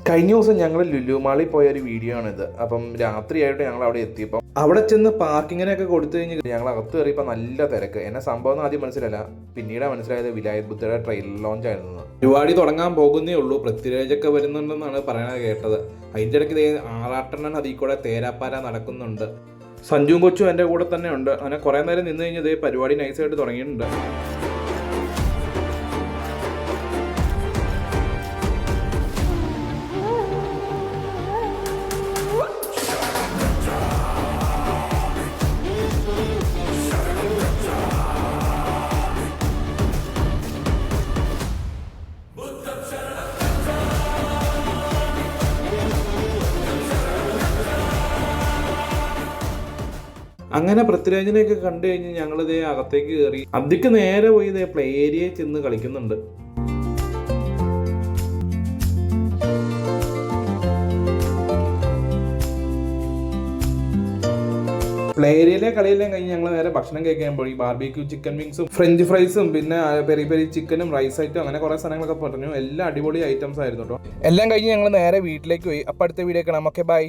കഴിഞ്ഞ ദിവസം ഞങ്ങൾ ലുലു മാളിൽ പോയ ഒരു വീഡിയോ ആണിത്. അപ്പം രാത്രിയായിട്ട് ഞങ്ങൾ അവിടെ എത്തിയപ്പം അവിടെ ചെന്ന് പാർക്കിങ്ങിനൊക്കെ കൊടുത്തു കഴിഞ്ഞ് ഞങ്ങൾ അകത്ത് കയറിയപ്പോൾ നല്ല തിരക്ക്. എന്നെ സംഭവം ഒന്നും ആദ്യം മനസ്സിലല്ല, പിന്നീട് മനസ്സിലായത് വിലായത് ബുദ്ധയുടെ ട്രെയിലർ ലോഞ്ച് ആയിരുന്നു. പരിപാടി തുടങ്ങാൻ പോകുന്നേ ഉള്ളൂ, പൃഥ്വിരാജൊക്കെ വരുന്നുണ്ടെന്നാണ് പറയണത് കേട്ടത്. അതിൻ്റെ ഇടയ്ക്ക് ആറാട്ടെണ്ണൻ അതിൽ കൂടെ തേരാപ്പാര നടക്കുന്നുണ്ട്. സഞ്ജുവും കൊച്ചും എൻ്റെ കൂടെ തന്നെ ഉണ്ട്. അങ്ങനെ കുറേ നേരം നിന്ന് കഴിഞ്ഞത് പരിപാടി നൈസായിട്ട് തുടങ്ങിയിട്ടുണ്ട്. അങ്ങനെ പൃഥ്വിരാജിനെയൊക്കെ കണ്ടു കഴിഞ്ഞ് ഞങ്ങളിതേ അകത്തേക്ക് കയറി. അതിക്ക് നേരെ പോയി ഇതേ പ്ലേ ഏരിയയിൽ ചെന്ന് കളിക്കുന്നുണ്ട്. പ്ലേ ഏരിയയിലെ കളിയെല്ലാം കഴിഞ്ഞ് ഞങ്ങൾ നേരെ ഭക്ഷണം കഴിക്കാൻ പോയി. ബാർബിക്യൂ ചിക്കൻ വിങ്സും ഫ്രഞ്ച് ഫ്രൈസും പിന്നെ പെരി പെരി ചിക്കനും റൈസ് ഐറ്റം അങ്ങനെ കുറേ സാധനങ്ങളൊക്കെ പറഞ്ഞു. എല്ലാം അടിപൊളി ഐറ്റംസ് ആയിരുന്നു കേട്ടോ. എല്ലാം കഴിഞ്ഞ് ഞങ്ങൾ നേരെ വീട്ടിലേക്ക് പോയി. അപ്പോൾ അടുത്ത വീഡിയോ കാണാം. Okay, by.